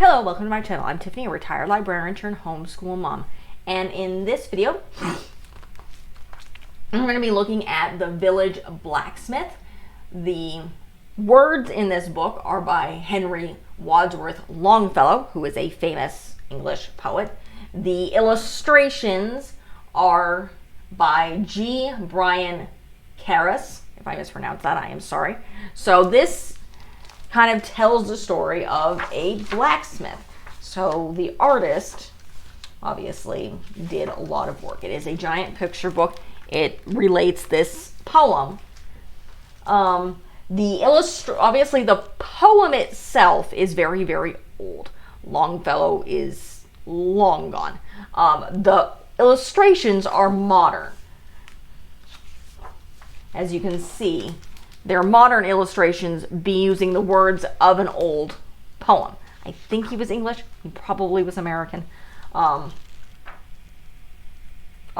Hello, welcome to my channel. I'm Tiffany, a retired librarian turned homeschool mom. And in this video, I'm going to be looking at the Village Blacksmith. The words in this book are by Henry Wadsworth Longfellow, who is a famous English poet. The illustrations are by G. Brian Karras. If I mispronounce that, I am sorry. So this kind of tells the story of a blacksmith. So the artist obviously did a lot of work. It is a giant picture book. It relates this poem. Obviously the poem itself is very, very old. Longfellow is long gone. The illustrations are modern. As you can see, they're modern illustrations using the words of an old poem. I think he was English. He probably was American. Off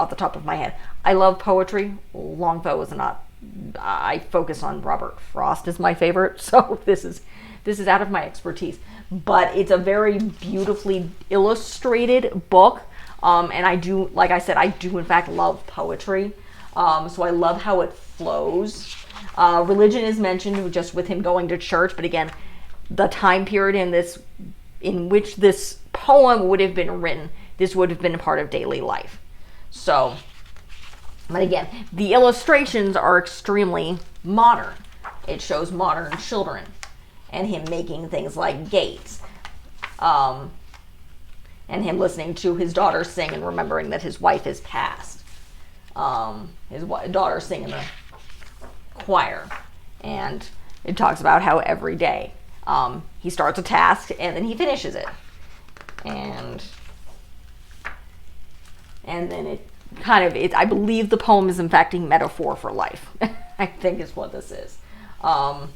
the top of my head. I love poetry. Longfellow was not. I focus on Robert Frost as my favorite, so this is out of my expertise. But it's a very beautifully illustrated book, and I do, like I said, I do in fact love poetry. So I love how it flows. Religion is mentioned just with him going to church, but again, the time period in which this poem would have been written, this would have been a part of daily life. So, but again, the illustrations are extremely modern. It shows modern children and him making things like gates, and him listening to his daughter sing and remembering that his wife has passed. His daughter sing in the choir, and it talks about how every day he starts a task and then he finishes it, and then it kind of, I believe the poem is in fact a metaphor for life. I think is what this is. And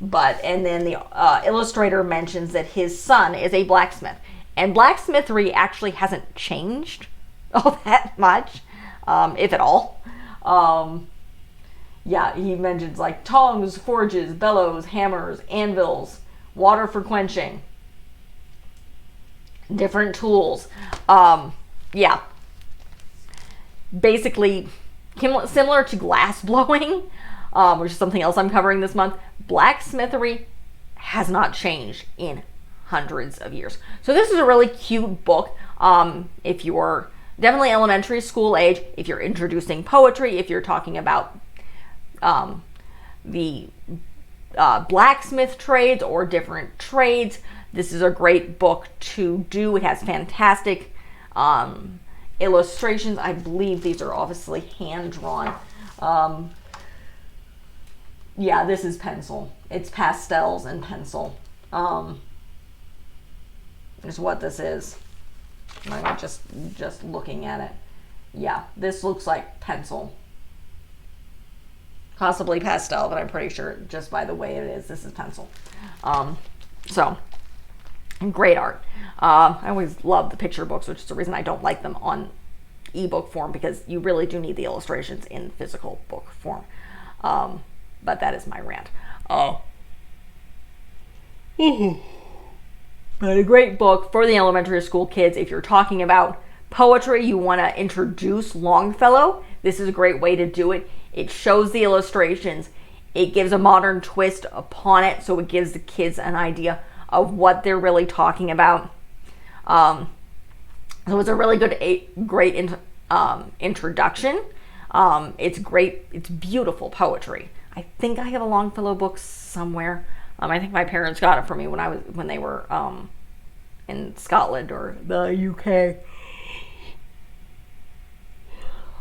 then the illustrator mentions that his son is a blacksmith, and blacksmithery actually hasn't changed all that much, if at all. Yeah, he mentions like tongs, forges, bellows, hammers, anvils, water for quenching, different tools. Yeah, basically similar to glass blowing, which is something else I'm covering this month. Blacksmithery has not changed in hundreds of years. So this is a really cute book. If you're definitely elementary school age, if you're introducing poetry, if you're talking about the blacksmith trades or different trades, this is a great book to do. It has fantastic illustrations. I believe these are obviously hand-drawn. Yeah, this is pencil. It's pastels and pencil. Is what this is. I'm just looking at it. Yeah, this looks like pencil. Possibly pastel, but I'm pretty sure just by the way it is, this is pencil. So, great art. I always love the picture books, which is the reason I don't like them on ebook form, because you really do need the illustrations in physical book form. But that is my rant. But a great book for the elementary school kids. If you're talking about poetry, you want to introduce Longfellow, this is a great way to do it. It shows the illustrations. It gives a modern twist upon it, so it gives the kids an idea of what they're really talking about. So it's a really great introduction. It's great. It's beautiful poetry. I think I have a Longfellow book somewhere. I think my parents got it for me when they were in Scotland or the UK.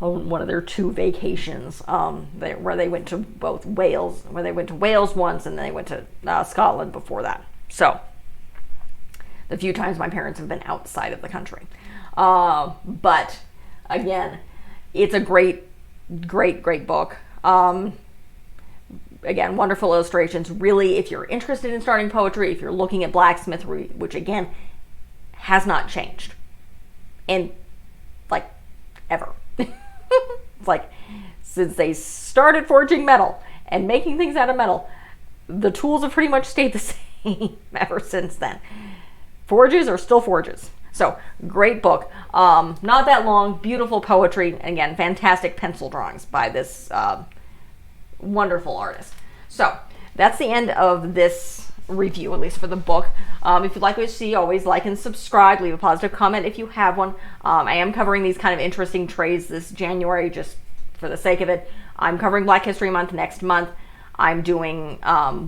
On one of their 2 vacations, where they went to both Wales, once, and then they went to Scotland before that. So the few times my parents have been outside of the country. But again, it's a great book. Again, wonderful illustrations. Really, if you're interested in starting poetry, if you're looking at blacksmithery, which again has not changed in like ever. It's like since they started forging metal and making things out of metal, the tools have pretty much stayed the same ever since then. Forges are still forges. So, great book. Not that long, beautiful poetry. Again, fantastic pencil drawings by this wonderful artist. So, that's the end of this review, at least for the book. If you'd like to see, always like and subscribe. Leave a positive comment if you have one. I am covering these kind of interesting trades this January, just for the sake of it. I'm covering Black History Month next month. I'm doing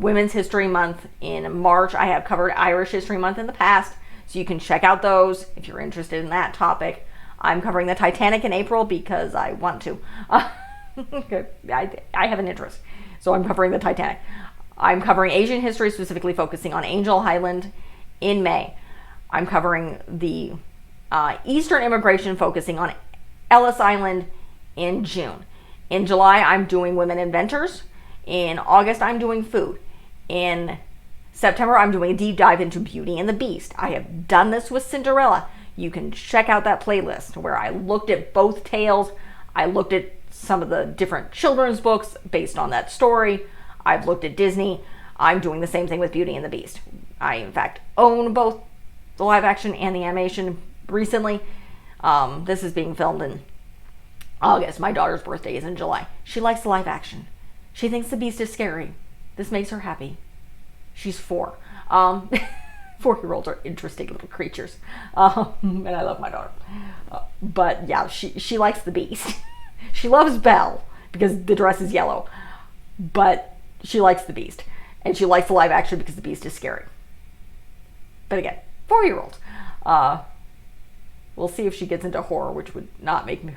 Women's History Month in March. I have covered Irish History Month in the past, so you can check out those if you're interested in that topic. I'm covering the Titanic in April because I want to. I have an interest, so I'm covering the Titanic. I'm covering Asian history, specifically focusing on Angel Island, in May. I'm covering the Eastern immigration, focusing on Ellis Island, in June. In July, I'm doing women inventors. In August, I'm doing food. In September, I'm doing a deep dive into Beauty and the Beast. I have done this with Cinderella. You can check out that playlist where I looked at both tales. I looked at some of the different children's books based on that story. I've looked at Disney. I'm doing the same thing with Beauty and the Beast. I, in fact, own both the live action and the animation recently. This is being filmed in August. My daughter's birthday is in July. She likes the live action. She thinks the Beast is scary. This makes her happy. She's 4. 4-year-olds are interesting little creatures. And I love my daughter. But yeah, she likes the Beast. She loves Belle because the dress is yellow. But she likes the Beast. And she likes the live action because the Beast is scary. But again, 4-year-old. We'll see if she gets into horror, which would not make me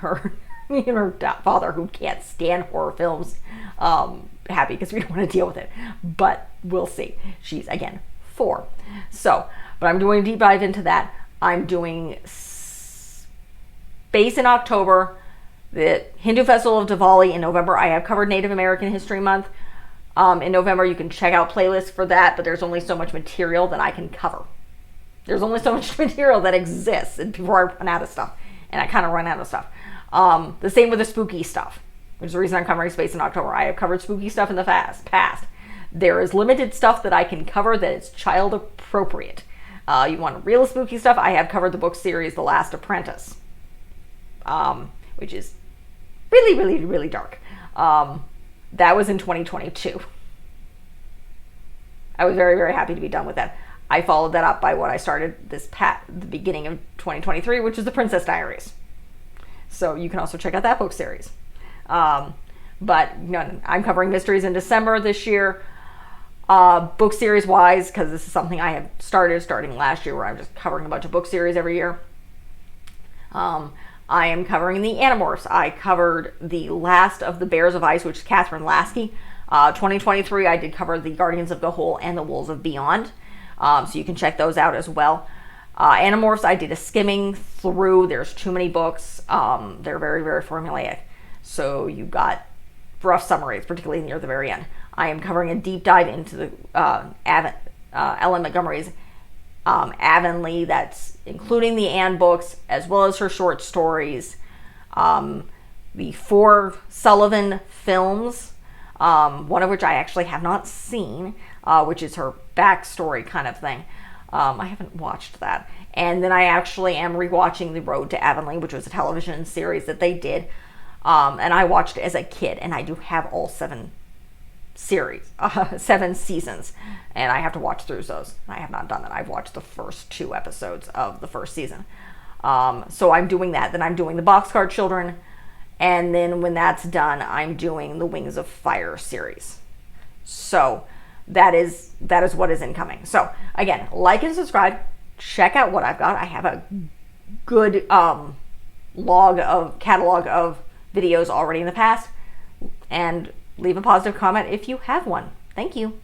and her father, who can't stand horror films, happy, because we don't want to deal with it. But we'll see. She's, again, 4. So, but I'm doing a deep dive into that. I'm doing Space in October, the Hindu Festival of Diwali in November. I have covered Native American History Month. In November, you can check out playlists for that, but there's only so much material that I can cover. There's only so much material that exists before I run out of stuff. And I kind of run out of stuff. The same with the spooky stuff, which is the reason I'm covering Space in October. I have covered spooky stuff in the past. There is limited stuff that I can cover that is child appropriate. You want real spooky stuff? I have covered the book series The Last Apprentice, which is really, really, really dark. That was in 2022. I was very, very happy to be done with that. I followed that up by what I started the beginning of 2023, which is The Princess Diaries. So you can also check out that book series. But no, I'm covering mysteries in December this year. Book series wise, because this is something I have starting last year, where I'm just covering a bunch of book series every year. I am covering the Animorphs. I covered the last of the Bears of Ice, which is Catherine Lasky. 2023, I did cover the Guardians of the Hole and the Wolves of Beyond. So you can check those out as well. Animorphs, I did a skimming through. There's too many books. They're very, very formulaic. So you got rough summaries, particularly near the very end. I am covering a deep dive into the Ellen Montgomery's Avonlea, that's including the Anne books, as well as her short stories. The 4 Sullivan films, one of which I actually have not seen, which is her backstory kind of thing. I haven't watched that. And then I actually am rewatching The Road to Avonlea, which was a television series that they did. And I watched it as a kid, and I do have all 7 seasons, and I have to watch through those. I have not done that. I've watched the first 2 episodes of the first season. So I'm doing that. Then I'm doing the Boxcar Children, and then when that's done, I'm doing the Wings of Fire series. So that is what is incoming. So again, like and subscribe. Check out what I've got. I have a good catalog of videos already in the past, and leave a positive comment if you have one. Thank you.